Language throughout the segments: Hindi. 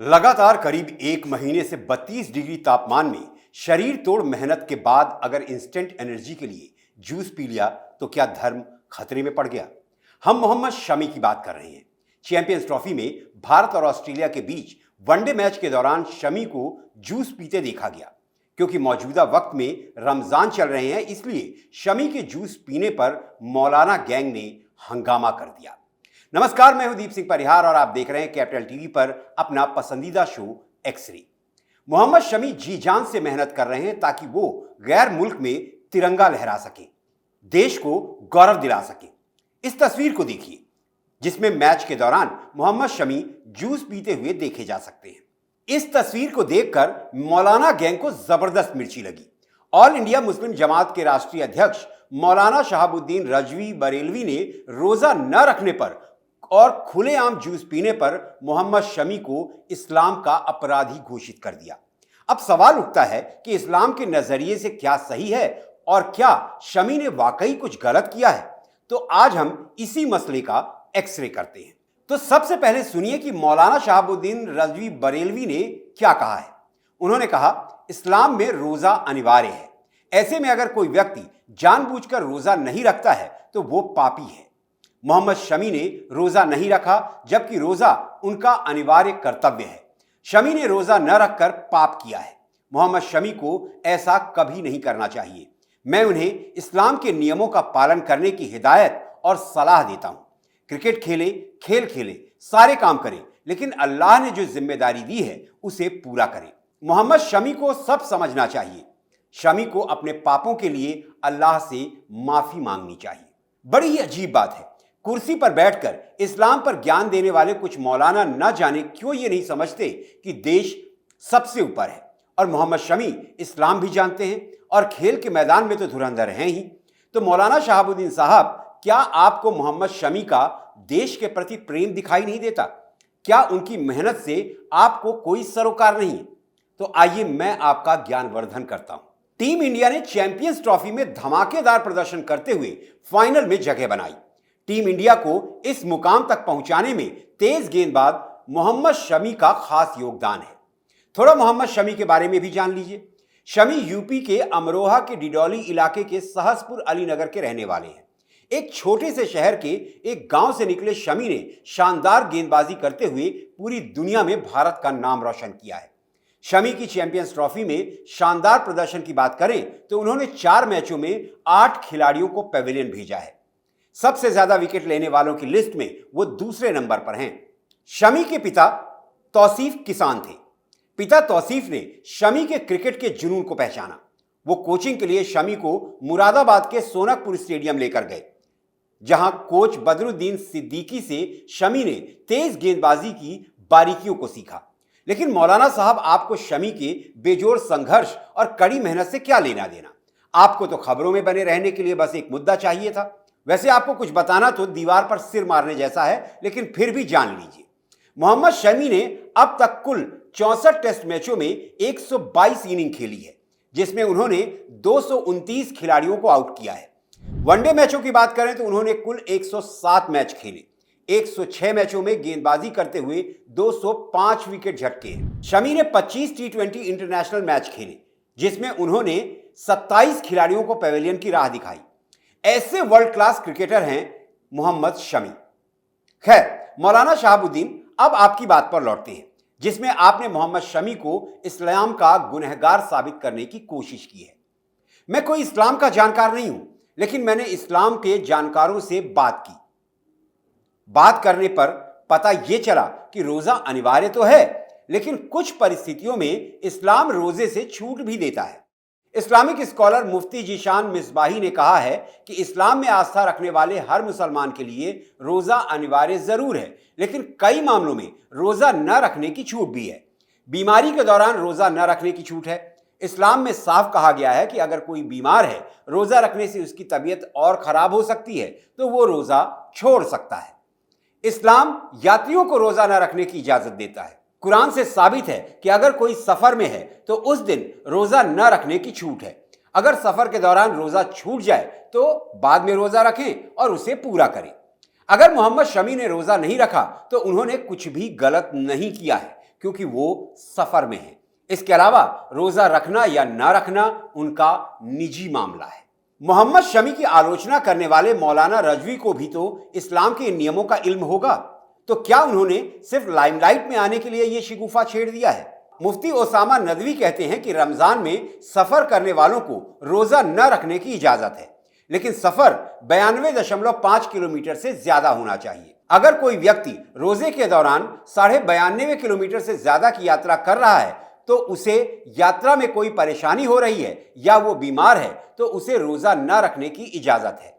लगातार करीब एक महीने से 32 डिग्री तापमान में शरीर तोड़ मेहनत के बाद अगर इंस्टेंट एनर्जी के लिए जूस पी लिया तो क्या धर्म खतरे में पड़ गया। हम मोहम्मद शमी की बात कर रहे हैं। चैंपियंस ट्रॉफी में भारत और ऑस्ट्रेलिया के बीच वनडे मैच के दौरान शमी को जूस पीते देखा गया। क्योंकि मौजूदा वक्त में रमजान चल रहे हैं, इसलिए शमी के जूस पीने पर मौलाना गैंग ने हंगामा कर दिया। नमस्कार, मैं हूं दीप सिंह परिहार और आप देख रहे हैं कैपिटल टीवी पर अपना पसंदीदा शो एक्स-रे। मोहम्मद शमी जी जान से मेहनत कर रहे हैं ताकि वो गैर मुल्क में तिरंगा लहरा सके, देश को गौरव दिला सके। इस तस्वीर को देखिए जिसमें मैच के दौरान मोहम्मद शमी जूस पीते हुए देखे जा सकते हैं। इस तस्वीर को देखकर मौलाना गैंग को जबरदस्त मिर्ची लगी। ऑल इंडिया मुस्लिम जमात के राष्ट्रीय अध्यक्ष मौलाना शहाबुद्दीन रजवी बरेलवी ने रोजा न रखने पर और खुलेआम जूस पीने पर मोहम्मद शमी को इस्लाम का अपराधी घोषित कर दिया। अब सवाल उठता है कि इस्लाम के नजरिए से क्या सही है और क्या शमी ने वाकई कुछ गलत किया है। तो आज हम इसी मसले का एक्सरे करते हैं। तो सबसे पहले सुनिए कि मौलाना शहाबुद्दीन रजवी बरेलवी ने क्या कहा है। उन्होंने कहा, इस्लाम में रोजा अनिवार्य है। ऐसे में अगर कोई व्यक्ति जानबूझकर रोजा नहीं रखता है तो वो पापी है। मोहम्मद शमी ने रोजा नहीं रखा जबकि रोजा उनका अनिवार्य कर्तव्य है। शमी ने रोजा न रखकर पाप किया है। मोहम्मद शमी को ऐसा कभी नहीं करना चाहिए। मैं उन्हें इस्लाम के नियमों का पालन करने की हिदायत और सलाह देता हूं। क्रिकेट खेले, खेल खेले, सारे काम करें, लेकिन अल्लाह ने जो जिम्मेदारी दी है उसे पूरा करें। मोहम्मद शमी को सब समझना चाहिए। शमी को अपने पापों के लिए अल्लाह से माफी मांगनी चाहिए। बड़ी ही अजीब बात है, कुर्सी पर बैठकर इस्लाम पर ज्ञान देने वाले कुछ मौलाना न जाने क्यों ये नहीं समझते कि देश सबसे ऊपर है और मोहम्मद शमी इस्लाम भी जानते हैं और खेल के मैदान में तो धुरंधर हैं ही। तो मौलाना शहाबुद्दीन साहब, क्या आपको मोहम्मद शमी का देश के प्रति प्रेम दिखाई नहीं देता? क्या उनकी मेहनत से आपको कोई सरोकार नहीं? तो आइए मैं आपका ज्ञानवर्धन करता हूं। टीम इंडिया ने चैंपियंस ट्रॉफी में धमाकेदार प्रदर्शन करते हुए फाइनल में जगह बनाई। टीम इंडिया को इस मुकाम तक पहुंचाने में तेज गेंदबाज मोहम्मद शमी का खास योगदान है। थोड़ा मोहम्मद शमी के बारे में भी जान लीजिए। शमी यूपी के अमरोहा के डिडौली इलाके के सहसपुर अलीनगर के रहने वाले हैं। एक छोटे से शहर के एक गांव से निकले शमी ने शानदार गेंदबाजी करते हुए पूरी दुनिया में भारत का नाम रोशन किया है। शमी की चैंपियंस ट्रॉफी में शानदार प्रदर्शन की बात करें तो उन्होंने 4 मैचों में 8 खिलाड़ियों को पेविलियन भेजा है। सबसे ज्यादा विकेट लेने वालों की लिस्ट में वो दूसरे नंबर पर हैं। शमी के पिता तौसीफ किसान थे। पिता तौसीफ ने शमी के क्रिकेट के जुनून को पहचाना। वो कोचिंग के लिए शमी को मुरादाबाद के सोनकपुर स्टेडियम लेकर गए, जहां कोच बदरुद्दीन सिद्दीकी से शमी ने तेज गेंदबाजी की बारीकियों को सीखा। लेकिन मौलाना साहब, आपको शमी के बेजोड़ संघर्ष और कड़ी मेहनत से क्या लेना देना? आपको तो खबरों में बने रहने के लिए बस एक मुद्दा चाहिए था। वैसे आपको कुछ बताना तो दीवार पर सिर मारने जैसा है, लेकिन फिर भी जान लीजिए। मोहम्मद शमी ने अब तक कुल 64 टेस्ट मैचों में 122 इनिंग खेली है, जिसमें उन्होंने 229 खिलाड़ियों को आउट किया है। वनडे मैचों की बात करें तो उन्होंने कुल 107 मैच खेले। 106 मैचों में गेंदबाजी करते हुए 205 विकेट झटके हैं। शमी ने 25 टी20 इंटरनेशनल मैच खेले, जिसमें उन्होंने 27 खिलाड़ियों को पेविलियन की राह दिखाई। ऐसे वर्ल्ड क्लास क्रिकेटर हैं मोहम्मद शमी। खैर, मौलाना शहाबुद्दीन, अब आपकी बात पर लौटते हैं, जिसमें आपने मोहम्मद शमी को इस्लाम का गुनहगार साबित करने की कोशिश की है। मैं कोई इस्लाम का जानकार नहीं हूं, लेकिन मैंने इस्लाम के जानकारों से बात की। बात करने पर पता यह चला कि रोजा अनिवार्य तो है, लेकिन कुछ परिस्थितियों में इस्लाम रोजे से छूट भी देता है। इस्लामिक स्कॉलर मुफ्ती जीशान मिसबाही ने कहा है कि इस्लाम में आस्था रखने वाले हर मुसलमान के लिए रोजा अनिवार्य जरूर है, लेकिन कई मामलों में रोजा न रखने की छूट भी है। बीमारी के दौरान रोजा न रखने की छूट है। इस्लाम में साफ कहा गया है कि अगर कोई बीमार है, रोजा रखने से उसकी तबीयत और खराब हो सकती है तो वो रोजा छोड़ सकता है। इस्लाम यात्रियों को रोजा न रखने की इजाजत देता है। कुरान से साबित है कि अगर कोई सफर में है तो उस दिन रोजा न रखने की छूट है। अगर सफर के दौरान रोजा छूट जाए तो बाद में रोजा रखें और उसे पूरा करें। अगर मोहम्मद शमी ने रोजा नहीं रखा तो उन्होंने कुछ भी गलत नहीं किया है, क्योंकि वो सफर में है। इसके अलावा रोजा रखना या ना रखना उनका निजी मामला है। मोहम्मद शमी की आलोचना करने वाले मौलाना रजवी को भी तो इस्लाम के इन नियमों का इल्म होगा, तो क्या उन्होंने सिर्फ लाइमलाइट में आने के लिए यह शिगुफा छेड़ दिया है? मुफ्ती ओसामा नदवी कहते हैं कि रमजान में सफर करने वालों को रोजा न रखने की इजाजत है, लेकिन सफर 92.5 किलोमीटर से ज्यादा होना चाहिए। अगर कोई व्यक्ति रोजे के दौरान 92.5 किलोमीटर से ज्यादा की यात्रा कर रहा है तो उसे यात्रा में कोई परेशानी हो रही है या वो बीमार है तो उसे रोजा न रखने की इजाजत है।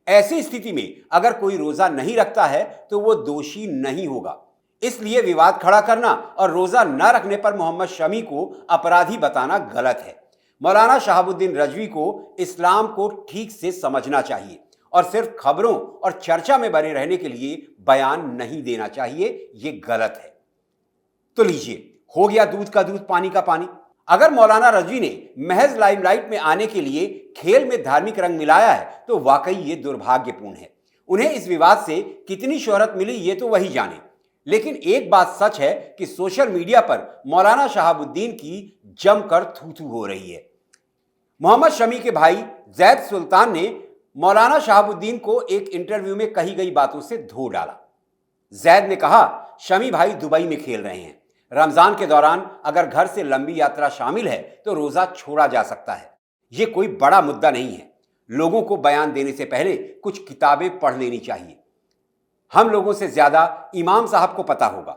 ऐसी स्थिति में अगर कोई रोजा नहीं रखता है तो वो दोषी नहीं होगा। इसलिए विवाद खड़ा करना और रोजा न रखने पर मोहम्मद शमी को अपराधी बताना गलत है। मौलाना शहाबुद्दीन रजवी को इस्लाम को ठीक से समझना चाहिए और सिर्फ खबरों और चर्चा में बने रहने के लिए बयान नहीं देना चाहिए। ये गलत है। तो लीजिए, हो गया दूध का दूध पानी का पानी। अगर मौलाना रजवी ने महज लाइमलाइट में आने के लिए खेल में धार्मिक रंग मिलाया है तो वाकई ये दुर्भाग्यपूर्ण है। उन्हें इस विवाद से कितनी शोहरत मिली ये तो वही जाने, लेकिन एक बात सच है कि सोशल मीडिया पर मौलाना शहाबुद्दीन की जमकर थू-थू हो रही है। मोहम्मद शमी के भाई जैद सुल्तान ने मौलाना शहाबुद्दीन को एक इंटरव्यू में कही गई बातों से धो डाला। जैद ने कहा, शमी भाई दुबई में खेल रहे हैं। रमजान के दौरान अगर घर से लंबी यात्रा शामिल है तो रोजा छोड़ा जा सकता है। यह कोई बड़ा मुद्दा नहीं है। लोगों को बयान देने से पहले कुछ किताबें पढ़ लेनी चाहिए। हम लोगों से ज्यादा इमाम साहब को पता होगा।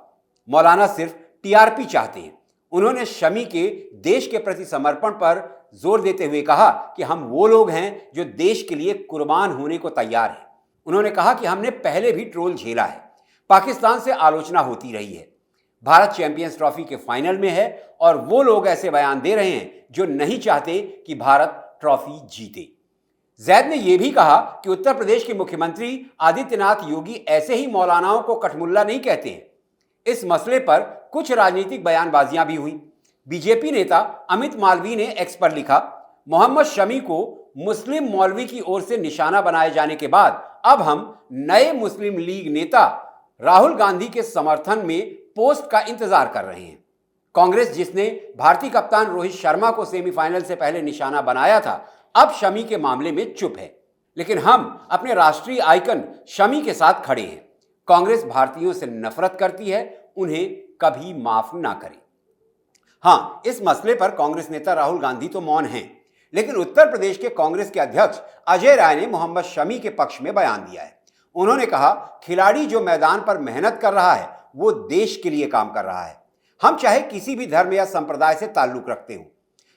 मौलाना सिर्फ टीआरपी चाहते हैं। उन्होंने शमी के देश के प्रति समर्पण पर जोर देते हुए कहा कि हम वो लोग हैं जो देश के लिए कुर्बान होने को तैयार हैं। उन्होंने कहा कि हमने पहले भी ट्रोल झेला है। पाकिस्तान से आलोचना होती रही है। भारत चैंपियंस ट्रॉफी के फाइनल में है और वो लोग ऐसे बयान दे रहे हैं जो नहीं चाहते कि भारत ट्रॉफी जीते। जैद ने यह भी कहा कि उत्तर प्रदेश के मुख्यमंत्री आदित्यनाथ योगी ऐसे ही मौलानाओं को कठमुल्ला नहीं कहते हैं। इस मसले पर कुछ राजनीतिक बयानबाजियां भी हुई। बीजेपी नेता अमित मालवीय ने एक्स पर लिखा, मोहम्मद शमी को मुस्लिम मौलवी की ओर से निशाना बनाए जाने के बाद अब हम नए मुस्लिम लीग नेता राहुल गांधी के समर्थन में पोस्ट का इंतजार कर रहे हैं। कांग्रेस, जिसने भारतीय कप्तान रोहित शर्मा को सेमीफाइनल से पहले निशाना बनाया था, अब शमी के मामले में चुप है, लेकिन हम अपने राष्ट्रीय आइकन शमी के साथ खड़े हैं। कांग्रेस भारतीयों से नफरत करती है, उन्हें कभी माफ ना करे। हां, इस मसले पर कांग्रेस नेता राहुल गांधी तो मौन हैं, लेकिन उत्तर प्रदेश के कांग्रेस के अध्यक्ष अजय राय ने मोहम्मद शमी के पक्ष में बयान दिया है। उन्होंने कहा, खिलाड़ी जो मैदान पर मेहनत कर रहा है वो देश के लिए काम कर रहा है। हम चाहे किसी भी धर्म या संप्रदाय से ताल्लुक रखते हो,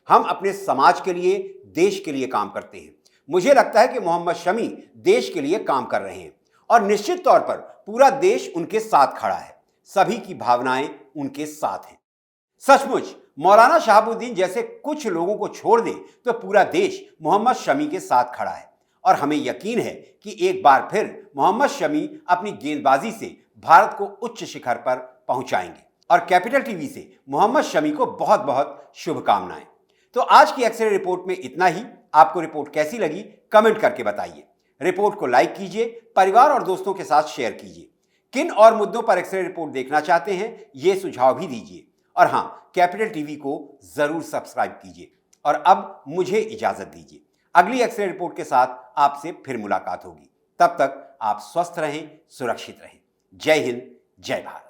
हम अपने समाज के लिए, देश के लिए काम करते हैं। मुझे लगता है कि मोहम्मद शमी देश के लिए काम कर रहे हैं और निश्चित तौर पर पूरा देश उनके साथ खड़ा है। सभी की भावनाएं उनके साथ हैं। सचमुच मौलाना शहाबुद्दीन जैसे कुछ लोगों को छोड़ दे तो पूरा देश मोहम्मद शमी के साथ खड़ा है और हमें यकीन है कि एक बार फिर मोहम्मद शमी अपनी गेंदबाजी से भारत को उच्च शिखर पर पहुंचाएंगे। और कैपिटल टीवी से मोहम्मद शमी को बहुत बहुत शुभकामनाएं। तो आज की एक्सरे रिपोर्ट में इतना ही। आपको रिपोर्ट कैसी लगी कमेंट करके बताइए। रिपोर्ट को लाइक कीजिए, परिवार और दोस्तों के साथ शेयर कीजिए। किन और मुद्दों पर एक्सरे रिपोर्ट देखना चाहते हैं ये सुझाव भी दीजिए। और हां, कैपिटल टीवी को जरूर सब्सक्राइब कीजिए। और अब मुझे इजाजत दीजिए। अगली एक्सरे रिपोर्ट के साथ आपसे फिर मुलाकात होगी। तब तक आप स्वस्थ रहें, सुरक्षित रहें। जय हिंद, जय भारत।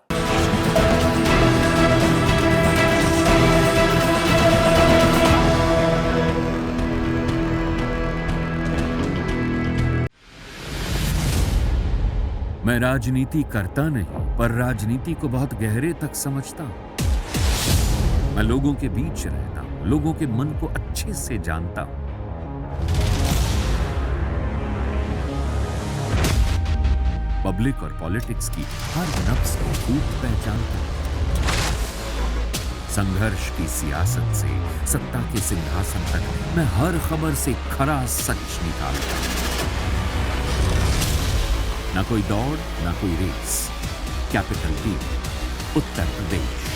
मैं राजनीति करता नहीं, पर राजनीति को बहुत गहरे तक समझता हूं। मैं लोगों के बीच रहता हूं, लोगों के मन को अच्छे से जानता हूं। पब्लिक और पॉलिटिक्स की हर नब्ज को खूब पहचानता हूं। संघर्ष की सियासत से सत्ता के सिंहासन तक मैं हर खबर से खरा सच निकालता हूं। ना कोई दौड़, ना कोई race. Capital TV, Uttar Pradesh.